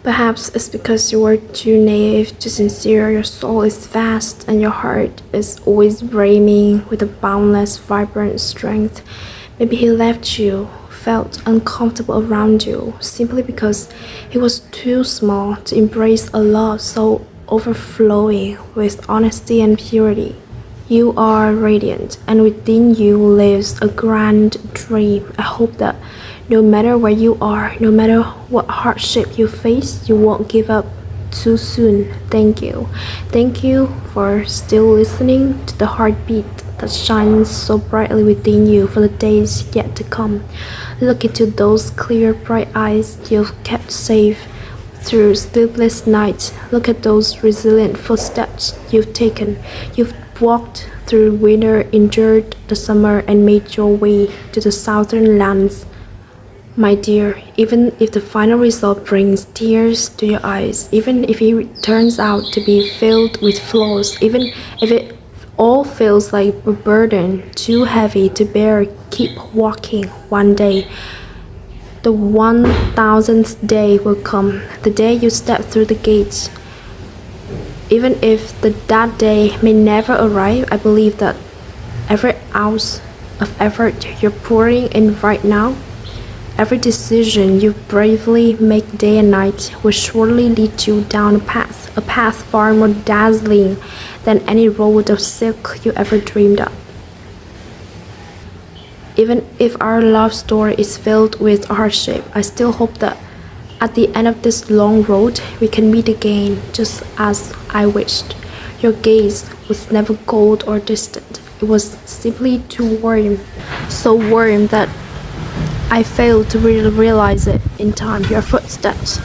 Perhaps it's because you were too naive, too sincere, your soul is vast, and your heart is always brimming with a boundless, vibrant strength. Maybe he left you, felt uncomfortable around you, simply because he was too small to embrace a love so overflowing with honesty and purity. You are radiant, and within you lives a grand dream. I hope that no matter where you are, no matter what hardship you face, you won't give up too soon. Thank you. Thank you for still listening to the heartbeat that shines so brightly within you for the days yet to come. Look into those clear, bright eyes you've kept safe through sleepless nights. Look at those resilient footsteps you've taken. You've walked through winter, endured the summer, and made your way to the southern lands. My dear, even if the final result brings tears to your eyes, even if it turns out to be filled with flaws, even if it all feels like a burden too heavy to bear, keep walking. One day, the 1000th day will come, the day you step through the gates. Even if that day may never arrive, I believe that every ounce of effort you're pouring in right now, every decision you bravely make day and night will surely lead you down a path far more dazzling than any road of silk you ever dreamed of. Even if our love story is filled with hardship, I still hope that at the end of this long road, we can meet again just as I wished. Your gaze was never cold or distant. It was simply too warm, so warm that I failed to really realize it in time. Your footsteps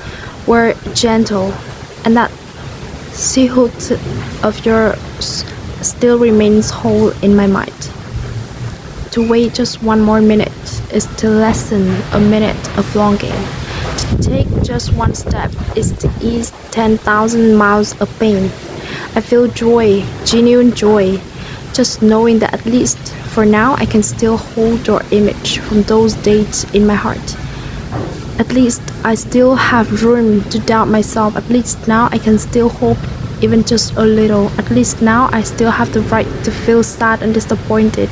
were gentle, and that silhouette of yours still remains whole in my mind. To wait just one more minute is to lessen a minute of longing. To take just one step is to ease 10,000 miles of pain. I feel joy, genuine joy, just knowing that at least for now I can still hold your image from those days in my heart. At least I still have room to doubt myself. At least now I can still hope even just a little. At least now I still have the right to feel sad and disappointed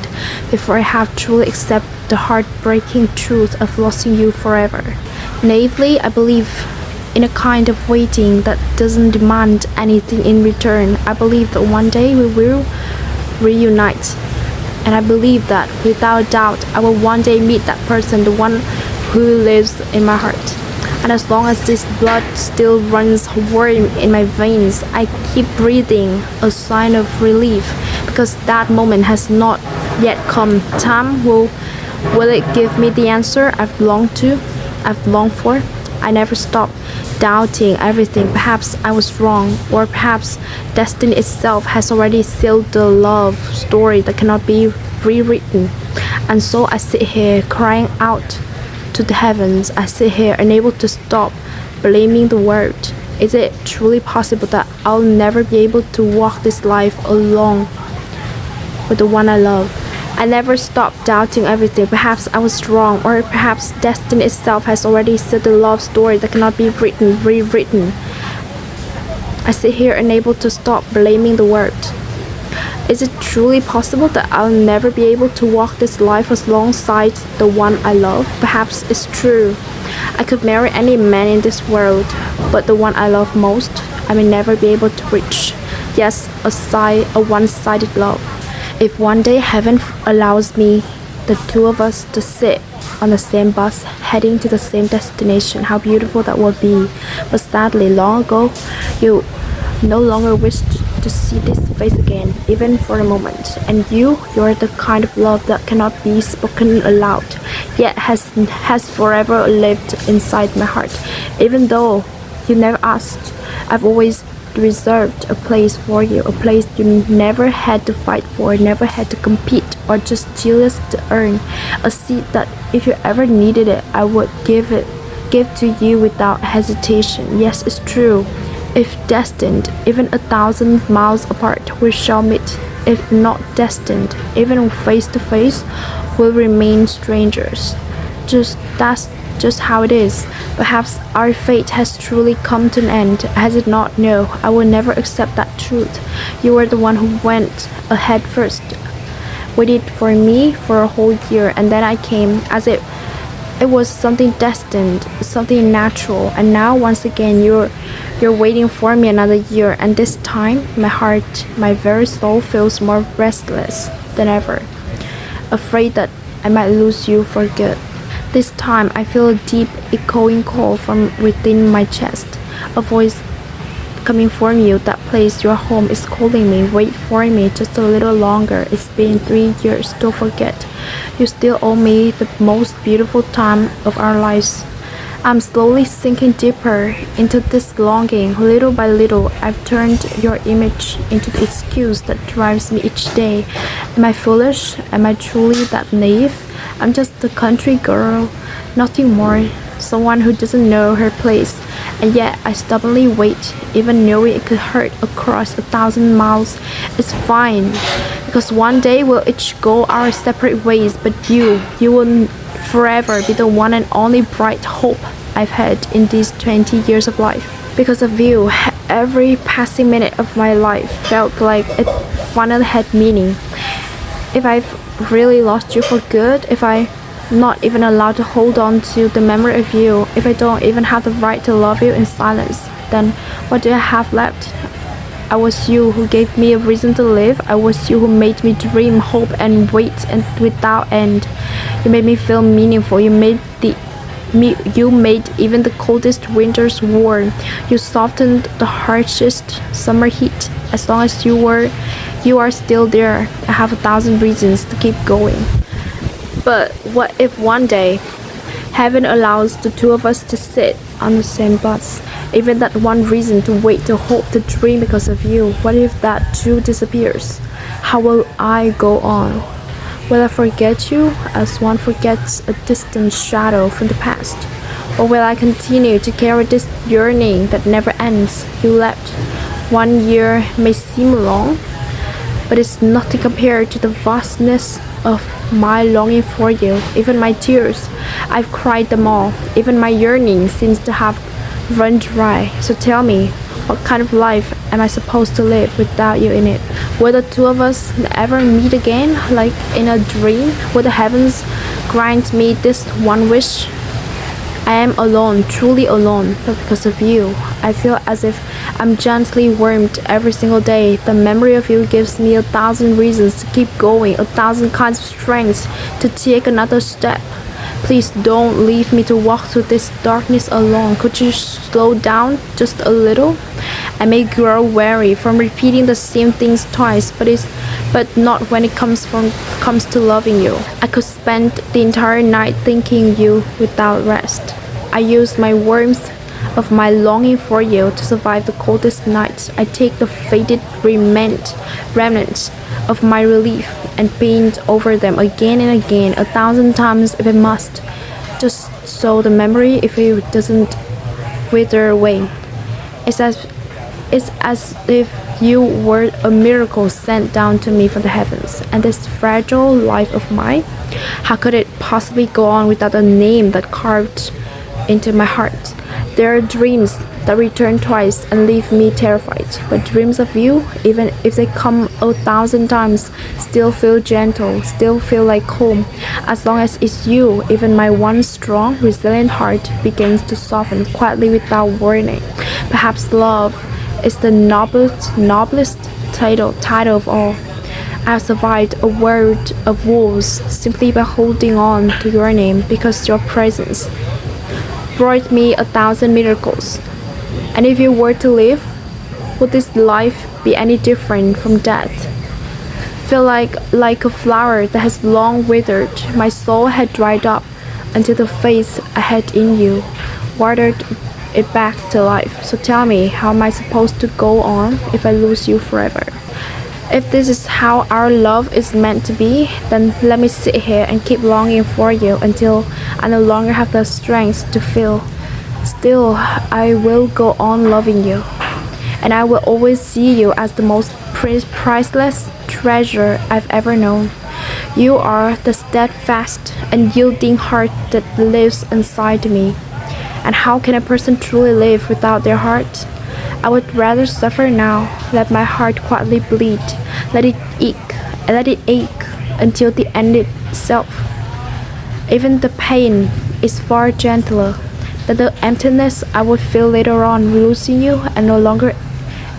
before I have truly accepted the heartbreaking truth of losing you forever. Naively, I believe in a kind of waiting that doesn't demand anything in return. I believe that one day we will reunite. And I believe that without doubt, I will one day meet that person, the one who lives in my heart. And as long as this blood still runs warm in my veins, I keep breathing a sign of relief because that moment has not yet come. Time will it give me the answer I've longed for? I never stopped doubting everything. Perhaps I was wrong, or perhaps destiny itself has already sealed the love story that cannot be rewritten. And so I sit here crying out to the heavens. I sit here unable to stop blaming the world. Is it truly possible that I'll never be able to walk this life alone with the one I love? I never stopped doubting everything. Perhaps I was wrong, or perhaps destiny itself has already said the love story that cannot be rewritten. I sit here unable to stop blaming the world. Is it truly possible that I'll never be able to walk this life alongside the one I love? Perhaps it's true. I could marry any man in this world, but the one I love most, I may never be able to reach. Yes, a one-sided love. If one day heaven allows me, the two of us to sit on the same bus, heading to the same destination, how beautiful that would be. But sadly, long ago, you no longer wished to see this face again, even for a moment. And you're the kind of love that cannot be spoken aloud, yet has forever lived inside my heart. Even though you never asked, I've always reserved a place for you, a place you never had to fight for, never had to compete or just jealous to earn, a seat that if you ever needed it, I would give to you without hesitation. Yes, it's true. If destined, even 1,000 miles apart, we shall meet. If not destined, even face to face, we'll remain strangers. Just just how it is. Perhaps our fate has truly come to an end, has it not? No, I will never accept that truth. You were the one who went ahead first, waited for me for a whole year, and then I came as if it was something destined, something natural, and now once again you're waiting for me another year, and this time my heart, my very soul feels more restless than ever, afraid that I might lose you for good. This time I feel a deep echoing call from within my chest, a voice coming from you. That place, your home, is calling me. Wait for me just a little longer. It's been 3 years. Don't forget. You still owe me the most beautiful time of our lives. I'm slowly sinking deeper into this longing. Little by little, I've turned your image into the excuse that drives me each day. Am I foolish? Am I truly that naive? I'm just a country girl, nothing more. Someone who doesn't know her place. And yet I stubbornly wait, even knowing it could hurt across 1,000 miles. It's fine, because one day we'll each go our separate ways, but you will forever be the one and only bright hope I've had in these 20 years of life. Because of you, every passing minute of my life felt like it finally had meaning. If I've really lost you for good, if I'm not even allowed to hold on to the memory of you, if I don't even have the right to love you in silence, then what do I have left? I was you who gave me a reason to live. I was you who made me dream, hope, and wait and without end. You made me feel meaningful. You made even the coldest winters warm. You softened the harshest summer heat. As long as you are still there, I have 1,000 reasons to keep going. But what if one day heaven allows the two of us to sit on the same bus? Even that one reason to wait, to hope, to dream because of you. What if that too disappears? How will I go on? Will I forget you as one forgets a distant shadow from the past? Or will I continue to carry this yearning that never ends? You left. 1 year may seem long, but it's nothing compared to the vastness of my longing for you. Even my tears, I've cried them all. Even my yearning seems to have run dry. So tell me, what kind of life am I supposed to live without you in it? Will the two of us ever meet again, like in a dream? Will the heavens grant me this one wish? I am alone, truly alone, but because of you, I feel as if I'm gently warmed every single day. The memory of you gives me 1,000 reasons to keep going, 1,000 kinds of strength to take another step. Please don't leave me to walk through this darkness alone. Could you slow down just a little? I may grow weary from repeating the same things twice, but not when it comes to loving you. I could spend the entire night thinking you without rest. I use my warmth of my longing for you to survive the coldest nights. I take the faded remnants of my relief and paint over them again and again, 1,000 times if it must, just so the memory, if it doesn't wither away. It's as if you were a miracle sent down to me from the heavens. And this fragile life of mine, how could it possibly go on without a name that carved into my heart? There are dreams that return twice and leave me terrified, but dreams of you, even if they come 1,000 times, still feel gentle, still feel like home. As long as it's you, even my one strong, resilient heart begins to soften quietly without warning. Perhaps love is the noblest title of all. I have survived a world of wolves simply by holding on to your name, because your presence brought me 1,000 miracles. And if you were to live, would this life be any different from death? Feel like a flower that has long withered. My soul had dried up until the faith I had in you watered it back to life. So tell me, how am I supposed to go on if I lose you forever? If this is how our love is meant to be, then let me sit here and keep longing for you until I no longer have the strength to feel. Still, I will go on loving you, and I will always see you as the most priceless treasure I've ever known. You are the steadfast and yielding heart that lives inside me. And how can a person truly live without their heart? I would rather suffer now, let my heart quietly bleed, let it ache until the end itself. Even the pain is far gentler than the emptiness I would feel later on losing you and no longer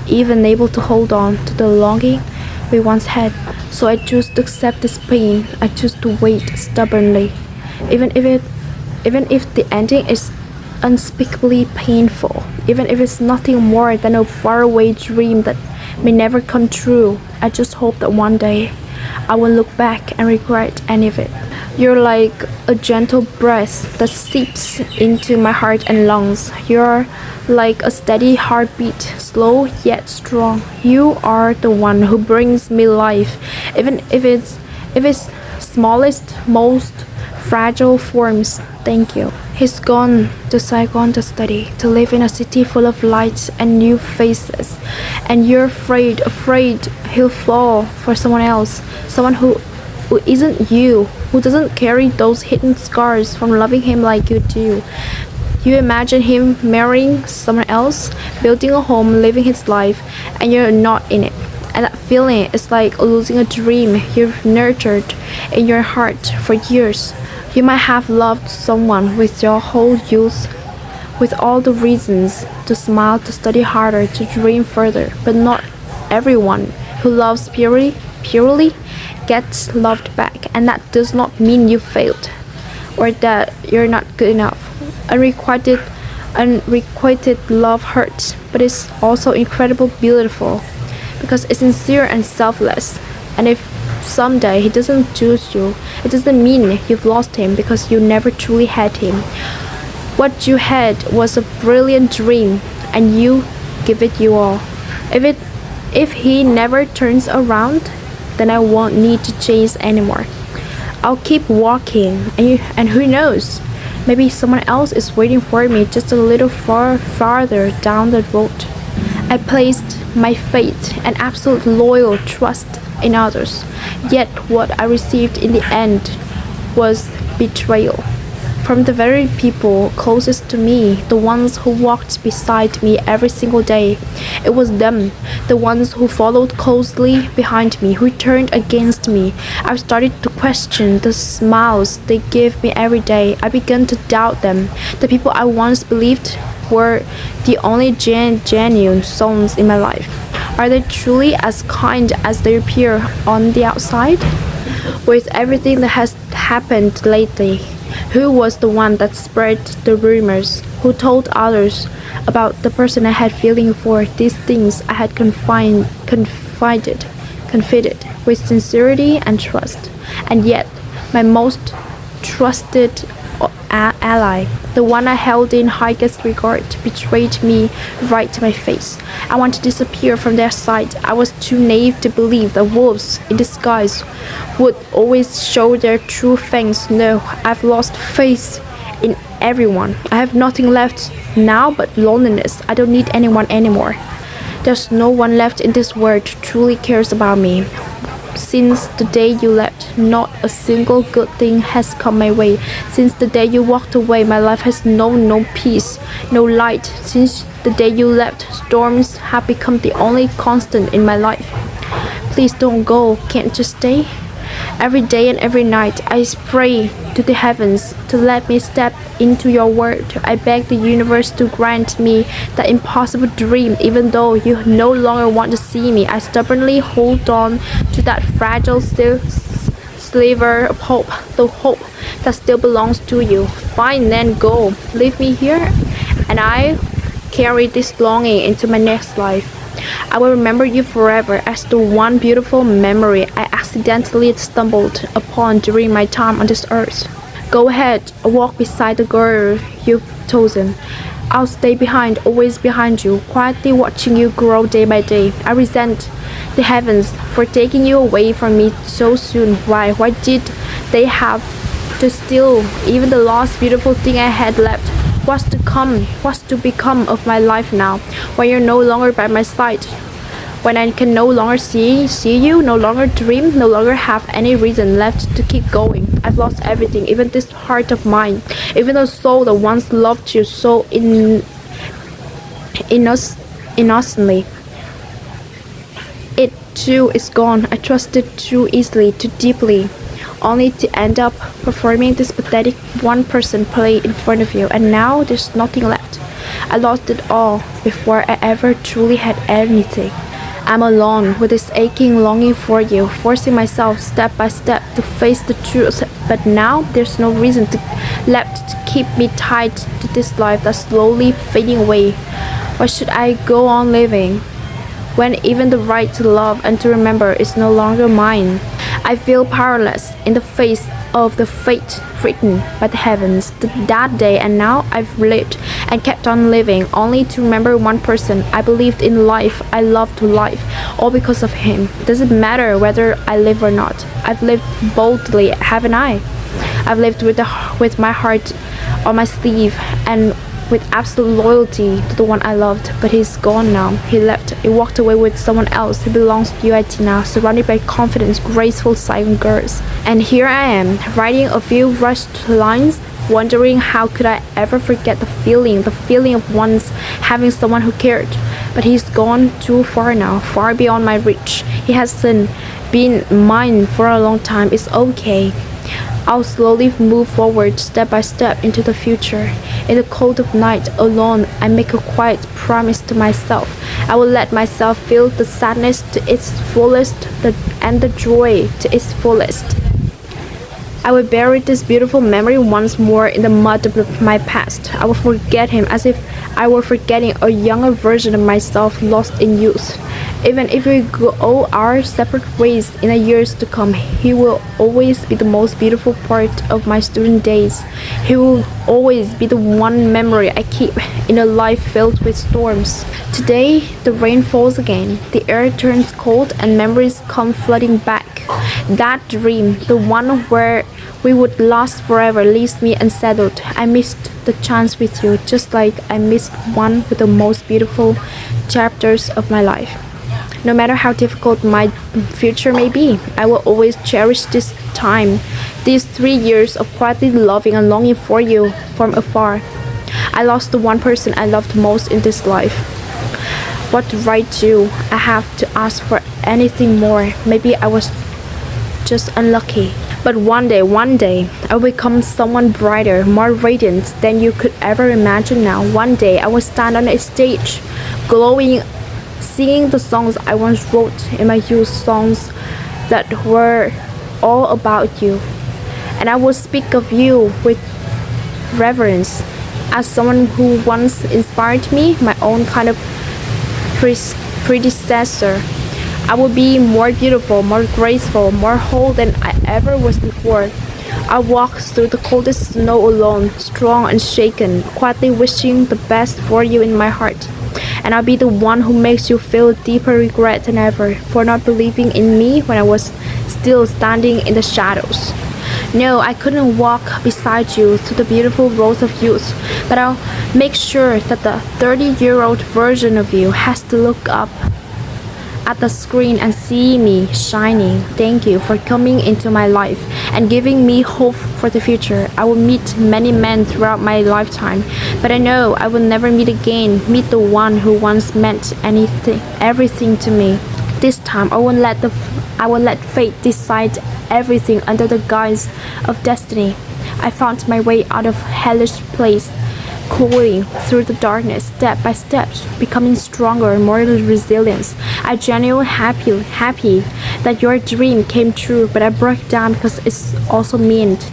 even able to hold on to the longing we once had. So I choose to accept this pain. I choose to wait stubbornly, even if the ending is unspeakably painful, even if it's nothing more than a faraway dream that may never come true. I just hope that one day I will look back and regret any of it. You're like a gentle breath that seeps into my heart and lungs. You're like a steady heartbeat, slow yet strong. You are the one who brings me life, even if it's smallest, most fragile forms. Thank you. He's gone to Saigon to study, to live in a city full of lights and new faces. And you're afraid he'll fall for someone else, someone who isn't you, who doesn't carry those hidden scars from loving him like you do. You imagine him marrying someone else, building a home, living his life, and you're not in it. And that feeling is like losing a dream you've nurtured in your heart for years. You might have loved someone with your whole youth, with all the reasons to smile, to study harder, to dream further, but not everyone who loves purely gets loved back, and that does not mean you failed or that you're not good enough. Unrequited love hurts, but it's also incredibly beautiful because it's sincere and selfless. And if someday he doesn't choose you, it doesn't mean you've lost him because you never truly had him. What you had was a brilliant dream, and you give it your all. If he never turns around, then I won't need to chase anymore. I'll keep walking, and who knows? Maybe someone else is waiting for me just a little farther down the road. I placed my faith and absolute loyal trust in others, yet what I received in the end was betrayal. From the very people closest to me, the ones who walked beside me every single day. It was them, the ones who followed closely behind me, who turned against me. I started to question the smiles they gave me every day. I began to doubt them. The people I once believed were the only genuine souls in my life. Are they truly as kind as they appear on the outside? With everything that has happened lately, who was the one that spread the rumors? Who told others about the person I had feeling for? These things I had confided with sincerity and trust. And yet, my most trusted ally, the one I held in highest regard, betrayed me right to my face. I wanted to disappear from their sight. I was too naive to believe that wolves in disguise would always show their true fangs. No, I've lost faith in everyone. I have nothing left now but loneliness. I don't need anyone anymore. There's no one left in this world who truly cares about me. Since the day you left, not a single good thing has come my way. Since the day you walked away, my life has known no peace, no light. Since the day you left, storms have become the only constant in my life. Please don't go. Can't you stay? Every day and every night, I pray to the heavens to let me step into your word. I beg the universe to grant me that impossible dream. Even though you no longer want to see me, I stubbornly hold on to that fragile sliver of hope, the hope that still belongs to you. Fine, then go. Leave me here, and I carry this longing into my next life. I will remember you forever as the one beautiful memory I accidentally stumbled upon during my time on this earth. Go ahead, walk beside the girl you've chosen. I'll stay behind, always behind you, quietly watching you grow day by day. I resent the heavens for taking you away from me so soon. Why did they have to steal even the last beautiful thing I had left? What's to become of my life now, when you're no longer by my side? When I can no longer see you, no longer dream, no longer have any reason left to keep going. I've lost everything, even this heart of mine, even the soul that once loved you so innocently. It too is gone. I trusted too easily, too deeply, only to end up performing this pathetic one person play in front of you, and now there's nothing left. I lost it all before I ever truly had anything. I'm alone with this aching longing for you, forcing myself step by step to face the truth. But now there's no reason left to keep me tied to this life that's slowly fading away. Why should I go on living when even the right to love and to remember is no longer mine? I feel powerless in the face of the fate written by the heavens that day, and now I've lived and kept on living only to remember one person. I believed in life, I loved life, all because of him. Does it matter whether I live or not? I've lived boldly, haven't I? I've lived with my heart on my sleeve and with absolute loyalty to the one I loved, but he's gone now. He left. He walked away with someone else who belongs to UIT now, surrounded by confident, graceful, silent girls. And here I am, writing a few rushed lines, wondering how could I ever forget the feeling of once having someone who cared. But he's gone too far now, far beyond my reach. He hasn't been mine for a long time. It's okay. I'll slowly move forward step by step into the future. In the cold of night, alone, I make a quiet promise to myself. I will let myself feel the sadness to its fullest and the joy to its fullest. I will bury this beautiful memory once more in the mud of my past. I will forget him as if I were forgetting a younger version of myself lost in youth. Even if we go our separate ways in the years to come, he will always be the most beautiful part of my student days. He will always be the one memory I keep in a life filled with storms. Today, the rain falls again, the air turns cold, and memories come flooding back. That dream, the one where we would last forever, leaves me unsettled. I missed the chance with you, just like I missed one with the most beautiful chapters of my life. No matter how difficult my future may be, I will always cherish this time, these 3 years of quietly loving and longing for you from afar. I lost the one person I loved most in this life. What right do I have to ask for anything more? Maybe I was just unlucky. But one day, I will become someone brighter, more radiant than you could ever imagine now. One day, I will stand on a stage, glowing, singing the songs I once wrote in my youth, songs that were all about you. And I will speak of you with reverence as someone who once inspired me, my own kind of predecessor. I will be more beautiful, more graceful, more whole than I ever was before. I walk through the coldest snow alone, strong and shaken, quietly wishing the best for you in my heart. And I'll be the one who makes you feel deeper regret than ever for not believing in me when I was still standing in the shadows. No, I couldn't walk beside you through the beautiful roads of youth, but I'll make sure that the 30-year-old version of you has to look up at the screen and see me shining. Thank you for coming into my life and giving me hope for the future. I will meet many men throughout my lifetime, but I know I will never meet again, meet the one who once meant everything to me. This time I will let fate decide everything under the guise of destiny. I found my way out of hellish place, cooling through the darkness, step by step, becoming stronger and more resilient. I genuinely happy that your dream came true, but I broke down because it's also meant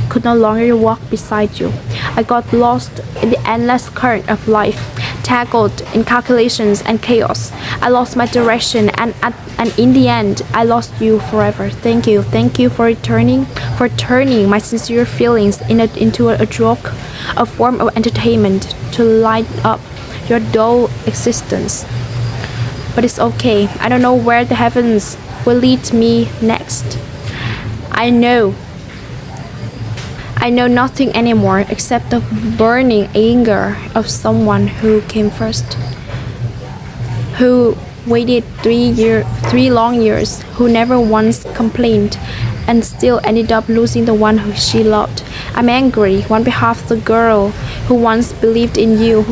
could no longer walk beside you. I got lost in the endless current of life, tangled in calculations and chaos. I lost my direction, and in the end, I lost you forever. Thank you for turning my sincere feelings into a joke, a form of entertainment to light up your dull existence. But it's okay. I don't know where the heavens will lead me next. I know nothing anymore except the burning anger of someone who came first, who waited 3 long years, who never once complained, and still ended up losing the one who she loved. I'm angry on behalf of the girl who once believed in you,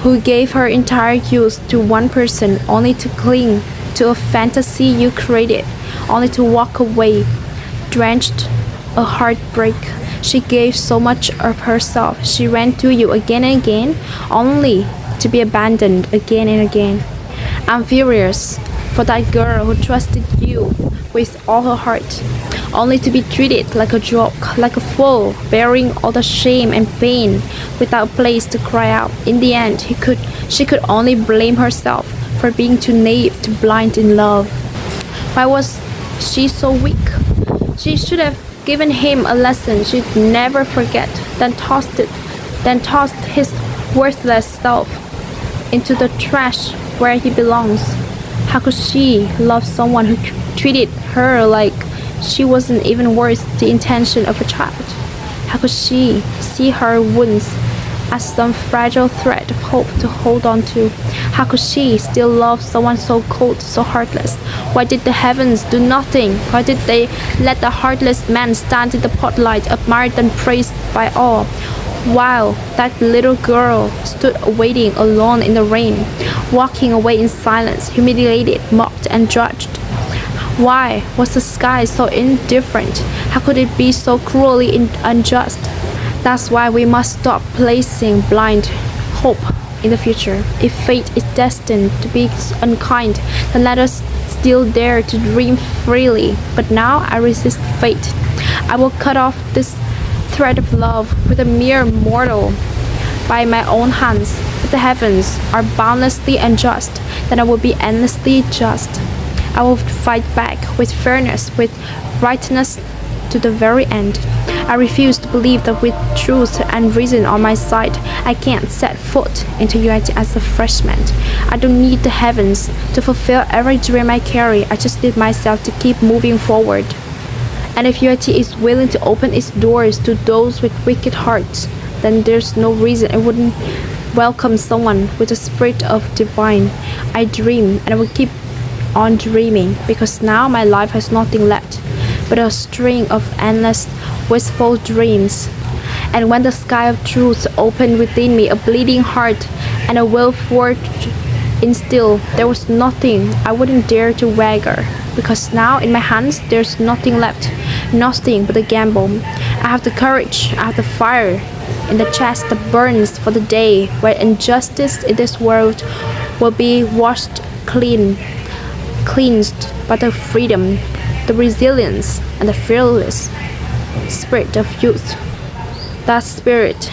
who gave her entire youth to one person only to cling to a fantasy you created, only to walk away, drenched a heartbreak. She gave so much of herself. She ran to you again and again, only to be abandoned again and again. I'm furious for that girl who trusted you with all her heart, only to be treated like a joke, like a fool, bearing all the shame and pain without a place to cry out. In the end, she could only blame herself for being too naive, too blind in love. Why was she so weak? She should have given him a lesson she'd never forget, then tossed his worthless self into the trash where he belongs. How could she love someone who treated her like she wasn't even worth the intention of a child? How could she see her wounds as some fragile thread of hope to hold on to? How could she still love someone so cold, so heartless? Why did the heavens do nothing? Why did they let the heartless man stand in the spotlight, admired and praised by all, while that little girl stood waiting alone in the rain, walking away in silence, humiliated, mocked, and judged? Why was the sky so indifferent? How could it be so cruelly unjust? That's why we must stop placing blind hope in the future. If fate is destined to be unkind, then let us still dare to dream freely. But now I resist fate. I will cut off this thread of love with a mere mortal by my own hands. If the heavens are boundlessly unjust, then I will be endlessly just. I will fight back with fairness, with rightness to the very end. I refuse to believe that with truth and reason on my side, I can't set foot into unity as a freshman. I don't need the heavens to fulfill every dream I carry. I just need myself to keep moving forward. And if unity is willing to open its doors to those with wicked hearts, then there's no reason I wouldn't welcome someone with a spirit of divine. I dream, and I will keep on dreaming, because now my life has nothing left but a string of endless wistful dreams. And when the sky of truth opened within me, a bleeding heart and a will forged in steel, there was nothing I wouldn't dare to wager, because now in my hands there's nothing left, nothing but a gamble. I have the courage, I have the fire in the chest that burns for the day where injustice in this world will be washed cleansed by the freedom, the resilience, and the fearless spirit of youth. That spirit,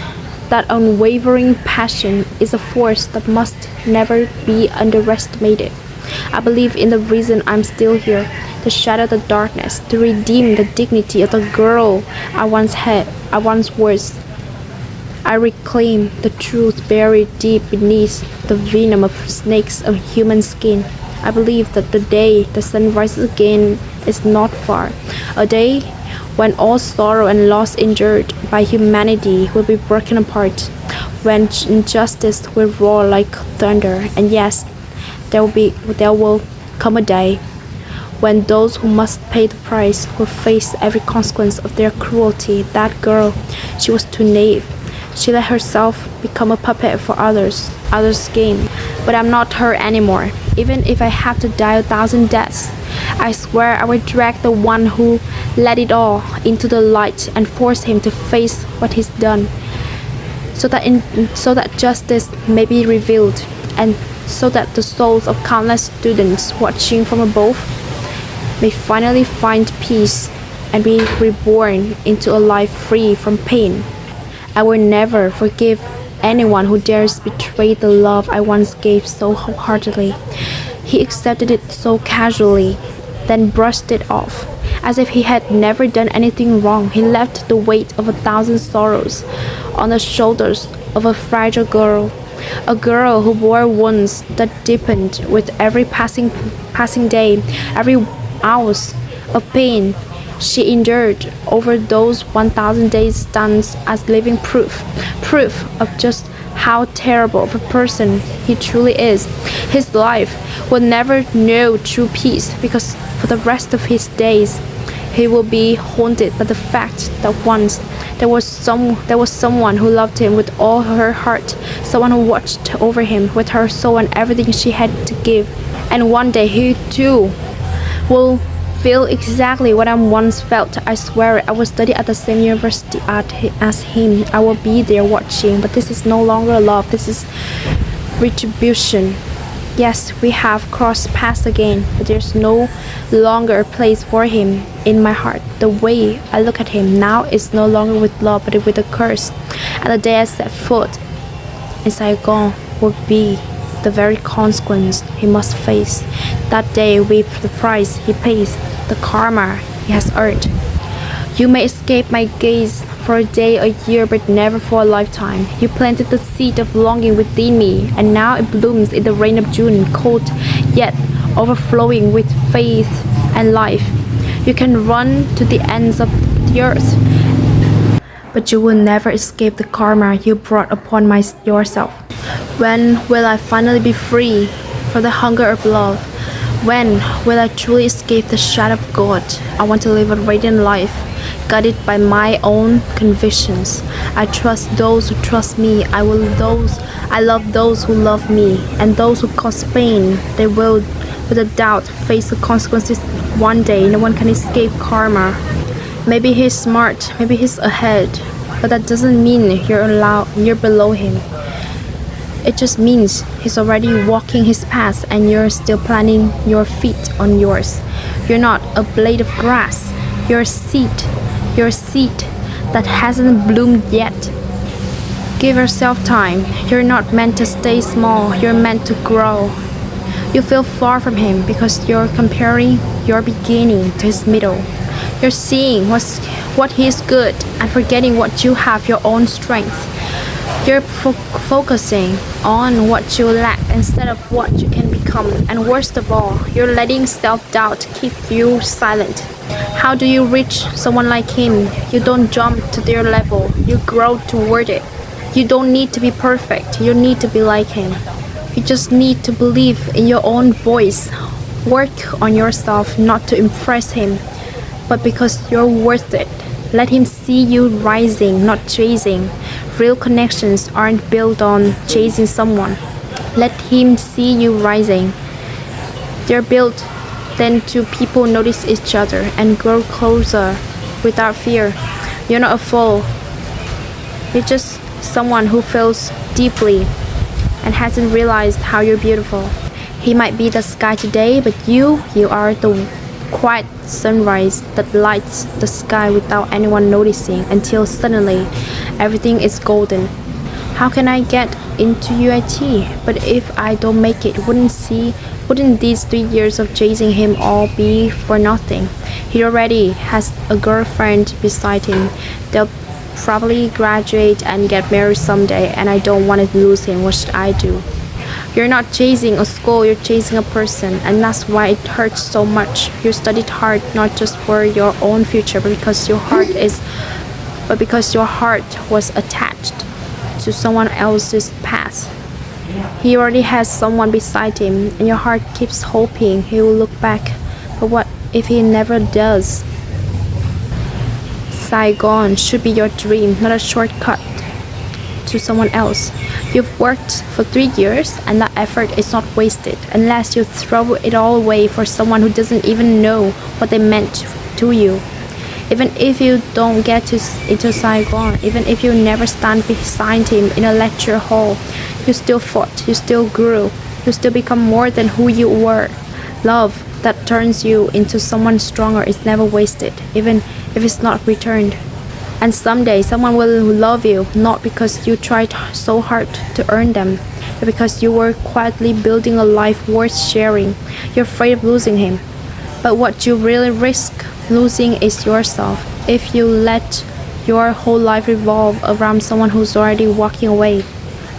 that unwavering passion, is a force that must never be underestimated. I believe in the reason I'm still here, to shatter the darkness, to redeem the dignity of the girl I once was. I reclaim the truth buried deep beneath the venom of snakes of human skin. I believe that the day the sun rises again is not far, a day when all sorrow and loss endured by humanity will be broken apart, when injustice will roar like thunder, and yes, there will come a day when those who must pay the price will face every consequence of their cruelty. That girl, she was too naive. She let herself become a puppet for others' game. But I'm not her anymore. Even if I have to die 1,000 deaths, I swear I will drag the one who let it all into the light and force him to face what he's done, so that justice may be revealed, and so that the souls of countless students watching from above may finally find peace and be reborn into a life free from pain. I will never forgive anyone who dares betray the love I once gave so wholeheartedly. He accepted it so casually, then brushed it off, as if he had never done anything wrong. He left the weight of 1,000 sorrows on the shoulders of a fragile girl, a girl who bore wounds that deepened with every passing day, every ounce of pain she endured over those 1,000 days stands as living proof of just how terrible of a person he truly is. His life will never know true peace because for the rest of his days he will be haunted by the fact that once there was someone who loved him with all her heart, someone who watched over him with her soul and everything she had to give. And one day he too will feel exactly what I once felt. I swear it. I will study at the same university as him. I will be there watching. But this is no longer love. This is retribution. Yes, we have crossed paths again, but there's no longer a place for him in my heart. The way I look at him now is no longer with love, but with a curse. And the day I set foot in Saigon will be the very consequence he must face. That day with the price he pays, the karma he has earned. You may escape my gaze for a day, a year, but never for a lifetime. You planted the seed of longing within me, and now it blooms in the rain of June, cold yet overflowing with faith and life. You can run to the ends of the earth, but you will never escape the karma you brought upon yourself. When will I finally be free from the hunger of love? When will I truly escape the shadow of God? I want to live a radiant life, guided by my own convictions. I trust those who trust me. I love those who love me, and those who cause pain, they will, without doubt, face the consequences one day. No one can escape karma. Maybe he's smart, maybe he's ahead, but that doesn't mean you're below him. It just means he's already walking his path and you're still planting your feet on yours. You're not a blade of grass. You're a seed. You're a seed that hasn't bloomed yet. Give yourself time. You're not meant to stay small. You're meant to grow. You feel far from him because you're comparing your beginning to his middle. You're seeing what he is good and forgetting what you have, your own strength. You're focusing on what you lack instead of what you can become. And worst of all, you're letting self-doubt keep you silent. How do you reach someone like him? You don't jump to their level. You grow toward it. You don't need to be perfect. You need to be like him. You just need to believe in your own voice. Work on yourself not to impress him, but because you're worth it. Let him see you rising, not chasing. Real connections aren't built on chasing someone. Let him see you rising. They're built then to people notice each other and grow closer without fear. You're not a fool. You're just someone who feels deeply and hasn't realized how you're beautiful. He might be the sky today, but you are the quiet sunrise that lights the sky without anyone noticing until suddenly everything is golden. How can I get into UIT? But if I don't make it, wouldn't these 3 years of chasing him all be for nothing? He already has a girlfriend beside him. They'll probably graduate and get married someday, and I don't want to lose him. What should I do? You're not chasing a school, you're chasing a person, and that's why it hurts so much. You studied hard not just for your own future, but because your heart was attached to someone else's path. He already has someone beside him, and your heart keeps hoping he will look back. But what if he never does? Saigon should be your dream, not a shortcut to someone else. You've worked for 3 years, and that effort is not wasted unless you throw it all away for someone who doesn't even know what they meant to you. Even if you don't get into Saigon, even if you never stand beside him in a lecture hall, you still fought, you still grew, you still become more than who you were. Love that turns you into someone stronger is never wasted, even if it's not returned. And someday someone will love you, not because you tried so hard to earn them, but because you were quietly building a life worth sharing. You're afraid of losing him. But what you really risk losing is yourself if you let your whole life revolve around someone who's already walking away.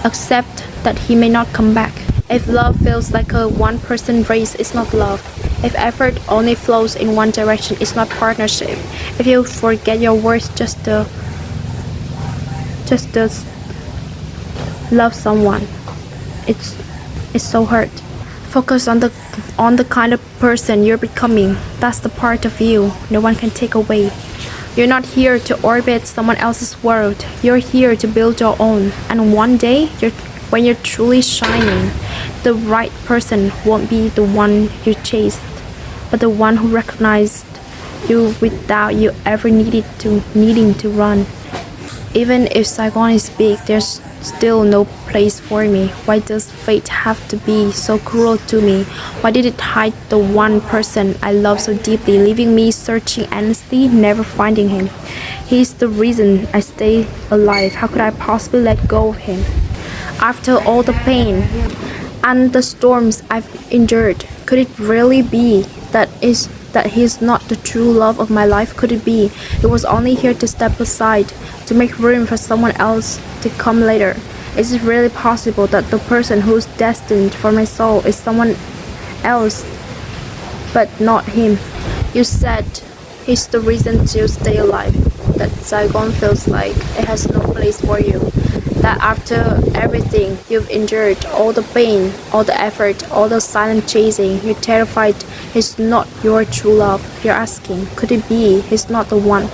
Accept that he may not come back. If love feels like a one-person race, it's not love. If effort only flows in one direction, it's not partnership. If you forget your worth just love someone. It's it's so hurt. Focus on the kind of person you're becoming. That's the part of you no one can take away. You're not here to orbit someone else's world. You're here to build your own. And one day, when you're truly shining, the right person won't be the one you chased, but the one who recognized you without you ever needing to run. Even if Saigon is big, there's still no place for me. Why does fate have to be so cruel to me? Why did it hide the one person I love so deeply, leaving me searching endlessly, never finding him? He's the reason I stay alive. How could I possibly let go of him? After all the pain and the storms I've endured, could it really be that he's not the true love of my life? Could it be he was only here to step aside, to make room for someone else to come later? Is it really possible that the person who's destined for my soul is someone else, but not him? You said he's the reason to stay alive, that Saigon feels like it has no place for you, that after everything you've endured, all the pain, all the effort, all the silent chasing, you're terrified he's not your true love. You're asking, could it be he's not the one?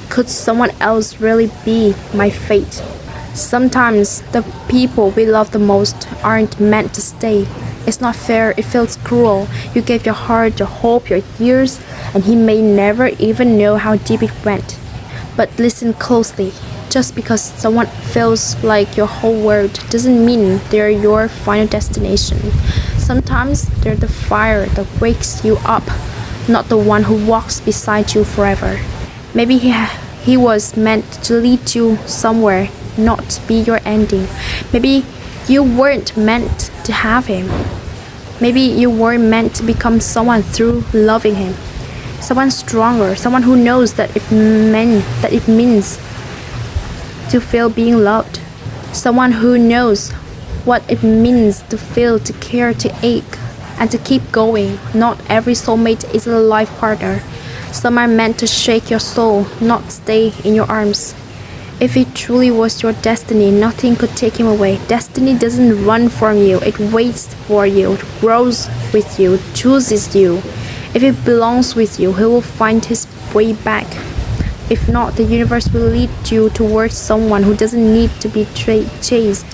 Could someone else really be my fate? Sometimes the people we love the most aren't meant to stay. It's not fair, it feels cruel. You gave your heart, your hope, your years, and he may never even know how deep it went. But listen closely. Just because someone feels like your whole world doesn't mean they're your final destination. Sometimes they're the fire that wakes you up, not the one who walks beside you forever. Maybe he was meant to lead you somewhere, not be your ending. Maybe you weren't meant to have him. Maybe you weren't meant to become someone through loving him. Someone stronger, someone who knows that it means to feel being loved. Someone who knows what it means to feel, to care, to ache, and to keep going. Not every soulmate is a life partner. Some are meant to shake your soul, not stay in your arms. If it truly was your destiny, nothing could take him away. Destiny doesn't run from you, it waits for you, it grows with you, chooses you. If it belongs with you, he will find his way back. If not, the universe will lead you towards someone who doesn't need to be chased,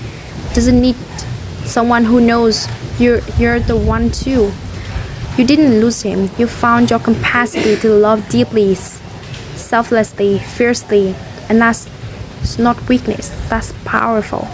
doesn't need someone who knows you're the one too. You didn't lose him, you found your capacity to love deeply, selflessly, fiercely, and that's not weakness, that's powerful.